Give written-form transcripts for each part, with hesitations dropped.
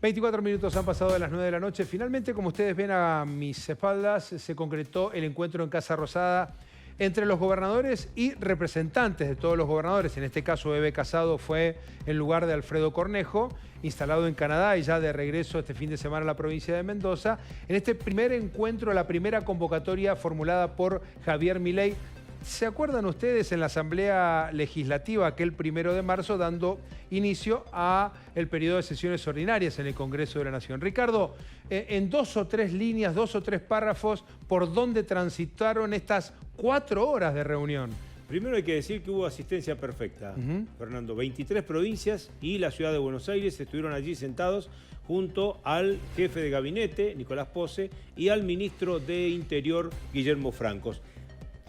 24 minutos han pasado de las 9 de la noche. Finalmente, como ustedes ven a mis espaldas, se concretó el encuentro en Casa Rosada entre los gobernadores y representantes de todos los gobernadores. En este caso, Eve Casado fue en lugar de Alfredo Cornejo, instalado en Canadá y ya de regreso este fin de semana a la provincia de Mendoza. En este primer encuentro, la primera convocatoria formulada por Javier Milei. ¿Se acuerdan ustedes en la Asamblea Legislativa aquel 1 de marzo dando inicio a el periodo de sesiones ordinarias en el Congreso de la Nación? Ricardo, en 2 o 3 líneas, 2 o 3 párrafos, ¿por dónde transitaron estas 4 horas de reunión? Primero hay que decir que hubo asistencia perfecta, Fernando. 23 provincias y la ciudad de Buenos Aires estuvieron allí sentados junto al jefe de gabinete, Nicolás Posse, y al ministro de Interior, Guillermo Francos.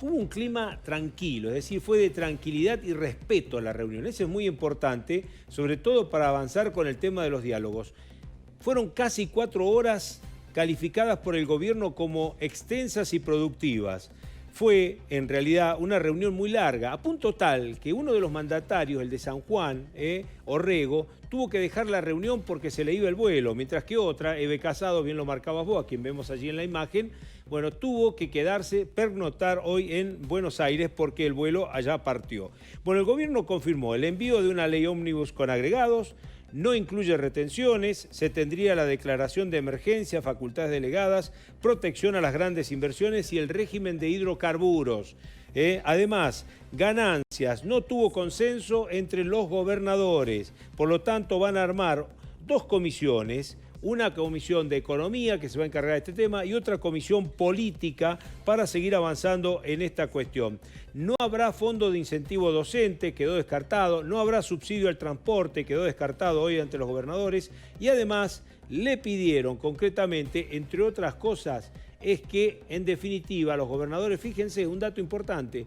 Hubo un clima tranquilo, es decir, fue de tranquilidad y respeto a la reunión. Eso es muy importante, sobre todo para avanzar con el tema de los diálogos. Fueron casi 4 horas calificadas por el gobierno como extensas y productivas. Fue, en realidad, una reunión muy larga, a punto tal que uno de los mandatarios, el de San Juan, Orrego, tuvo que dejar la reunión porque se le iba el vuelo, mientras que otra, Eve Casado, bien lo marcabas vos, a quien vemos allí en la imagen, bueno, tuvo que quedarse, pernoctar hoy en Buenos Aires porque el vuelo allá partió. Bueno, el gobierno confirmó el envío de una ley ómnibus con agregados, no incluye retenciones, se tendría la declaración de emergencia, facultades delegadas, protección a las grandes inversiones y el régimen de hidrocarburos. Además, ganancias, no tuvo consenso entre los gobernadores, por lo tanto van a armar 2 comisiones, una comisión de economía que se va a encargar de este tema y otra comisión política para seguir avanzando en esta cuestión. No habrá fondo de incentivo docente, quedó descartado, no habrá subsidio al transporte, quedó descartado hoy ante los gobernadores y además le pidieron concretamente, entre otras cosas, es que en definitiva los gobernadores, fíjense, un dato importante,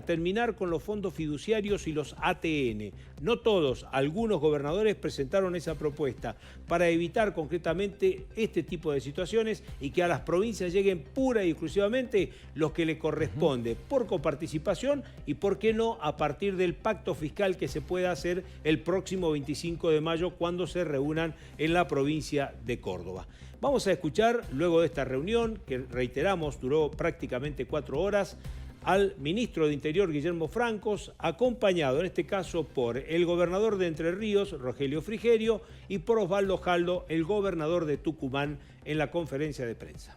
terminar con los fondos fiduciarios y los ATN. No todos, algunos gobernadores presentaron esa propuesta para evitar concretamente este tipo de situaciones y que a las provincias lleguen pura y exclusivamente los que le corresponde por coparticipación y, por qué no, a partir del pacto fiscal que se pueda hacer el próximo 25 de mayo cuando se reúnan en la provincia de Córdoba. Vamos a escuchar, luego de esta reunión, que reiteramos, duró prácticamente 4 horas, al ministro de Interior, Guillermo Francos, acompañado en este caso por el gobernador de Entre Ríos, Rogelio Frigerio, y por Osvaldo Jaldo, el gobernador de Tucumán, en la conferencia de prensa.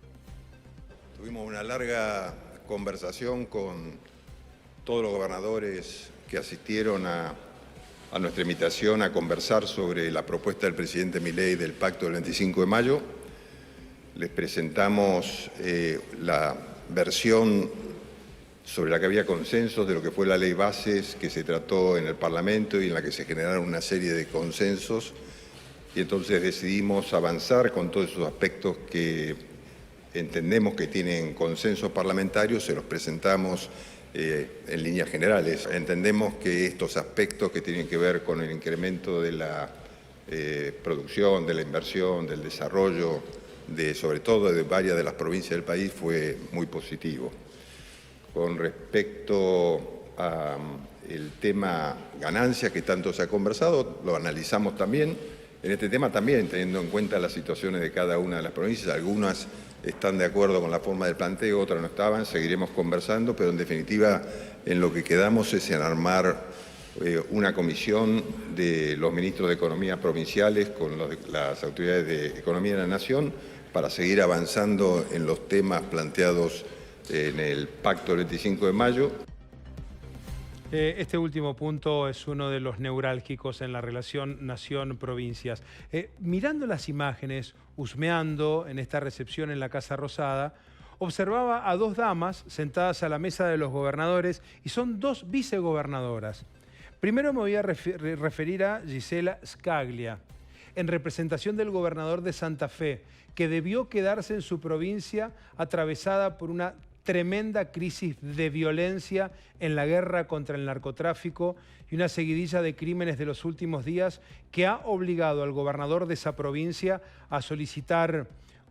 Tuvimos una larga conversación con todos los gobernadores que asistieron a nuestra invitación a conversar sobre la propuesta del presidente Milei del Pacto del 25 de mayo. Les presentamos la versión sobre la que había consenso de lo que fue la ley bases que se trató en el Parlamento y en la que se generaron una serie de consensos. Y entonces decidimos avanzar con todos esos aspectos que entendemos que tienen consenso parlamentario, se los presentamos en líneas generales. Entendemos que estos aspectos que tienen que ver con el incremento de la producción, de la inversión, del desarrollo, sobre todo de varias de las provincias del país, fue muy positivo. Con respecto al tema ganancias que tanto se ha conversado, lo analizamos también. En este tema también, teniendo en cuenta las situaciones de cada una de las provincias, algunas están de acuerdo con la forma del planteo, otras no estaban, seguiremos conversando, pero en definitiva en lo que quedamos es en armar una comisión de los ministros de Economía provinciales con las autoridades de Economía de la Nación para seguir avanzando en los temas planteados en el Pacto del 25 de mayo. Este último punto es uno de los neurálgicos en la relación nación-provincias. Mirando las imágenes, husmeando en esta recepción en la Casa Rosada, observaba a 2 damas sentadas a la mesa de los gobernadores y son 2 vicegobernadoras. Primero me voy a referir a Gisela Scaglia, en representación del gobernador de Santa Fe, que debió quedarse en su provincia atravesada por una tremenda crisis de violencia en la guerra contra el narcotráfico y una seguidilla de crímenes de los últimos días que ha obligado al gobernador de esa provincia a solicitar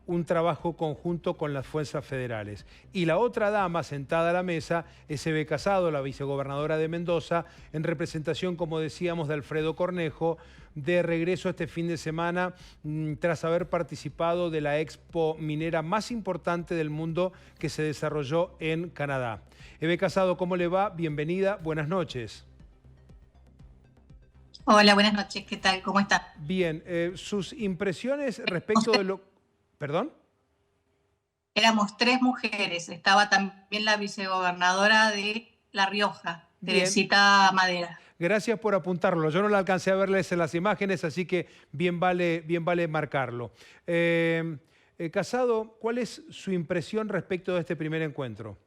un trabajo conjunto con las fuerzas federales. Y la otra dama sentada a la mesa es Eve Casado, la vicegobernadora de Mendoza, en representación, como decíamos, de Alfredo Cornejo, de regreso este fin de semana tras haber participado de la expo minera más importante del mundo que se desarrolló en Canadá. Eve Casado, ¿cómo le va? Bienvenida, buenas noches. Hola, buenas noches, ¿qué tal? ¿Cómo está? Bien, sus impresiones respecto de lo... ¿Perdón? Éramos 3 mujeres, estaba también la vicegobernadora de La Rioja, Teresita Madera. Gracias por apuntarlo. Yo no la alcancé a verles en las imágenes, así que bien vale marcarlo. Casado, ¿cuál es su impresión respecto de este primer encuentro?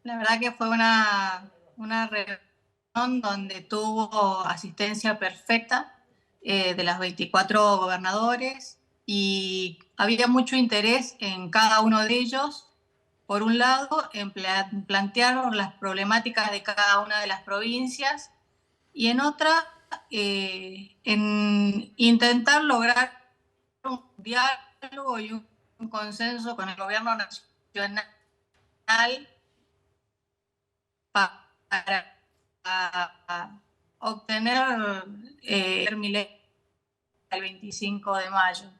La verdad que fue una reunión donde tuvo asistencia perfecta de las 24 gobernadores y había mucho interés en cada uno de ellos. Por un lado, en plantear las problemáticas de cada una de las provincias y en otra, en intentar lograr un diálogo y un consenso con el gobierno nacional para obtener el 25 de mayo.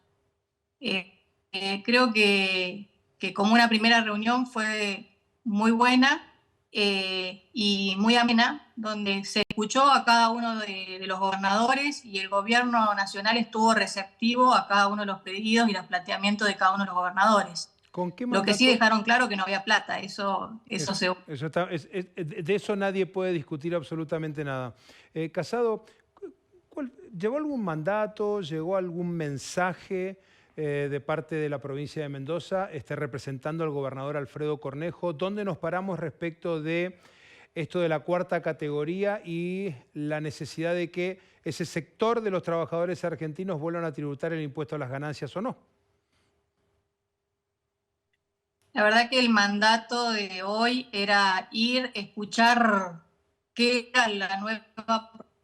Creo que como una primera reunión fue muy buena y muy amena, donde se escuchó a cada uno de los gobernadores y el gobierno nacional estuvo receptivo a cada uno de los pedidos y los planteamientos de cada uno de los gobernadores. ¿Con qué mandato? Lo que sí dejaron claro que no había plata, de eso nadie puede discutir absolutamente nada. Casado, ¿llevó algún mandato, llegó algún mensaje de parte de la provincia de Mendoza, representando al gobernador Alfredo Cornejo? ¿Dónde nos paramos respecto de esto de la 4ª categoría y la necesidad de que ese sector de los trabajadores argentinos vuelvan a tributar el impuesto a las ganancias o no? La verdad que el mandato de hoy era ir, escuchar qué era la nueva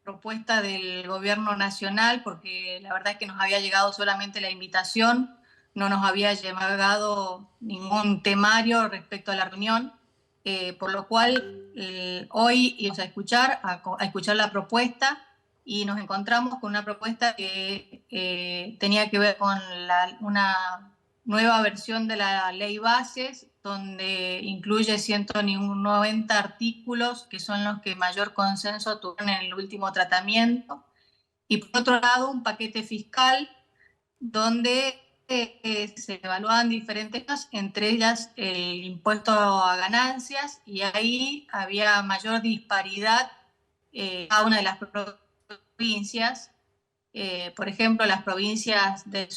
propuesta del gobierno nacional, porque la verdad es que nos había llegado solamente la invitación, no nos había llegado ningún temario respecto a la reunión, por lo cual hoy íbamos a escuchar la propuesta y nos encontramos con una propuesta que tenía que ver con una nueva versión de la ley bases, donde incluye 190 artículos, que son los que mayor consenso tuvieron en el último tratamiento. Y por otro lado, un paquete fiscal donde se evaluaban diferentes cosas, entre ellas el impuesto a ganancias, y ahí había mayor disparidad en cada una de las provincias. Por ejemplo, las provincias del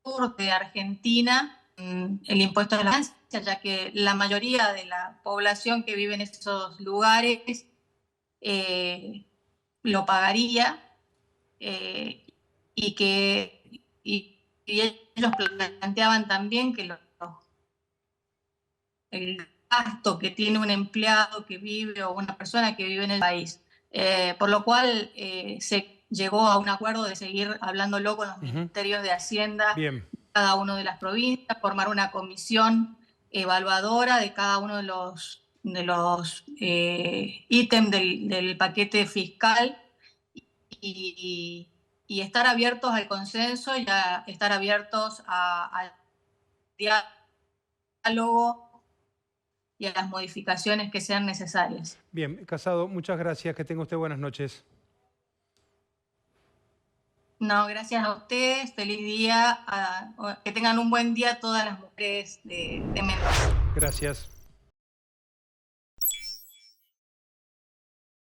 sur de Argentina, el impuesto a la ganancia, ya que la mayoría de la población que vive en esos lugares lo pagaría y ellos planteaban también que el gasto que tiene un empleado que vive o una persona que vive en el país, por lo cual se llegó a un acuerdo de seguir hablándolo con los ministerios de Hacienda de cada una de las provincias, formar una comisión evaluadora de cada uno de los ítems del paquete fiscal y estar abiertos al consenso y a estar abiertos al diálogo y a las modificaciones que sean necesarias. Bien, Casado, muchas gracias. Que tenga usted buenas noches. No, gracias a ustedes. Feliz día. Que tengan un buen día todas las mujeres de Mendoza. Gracias.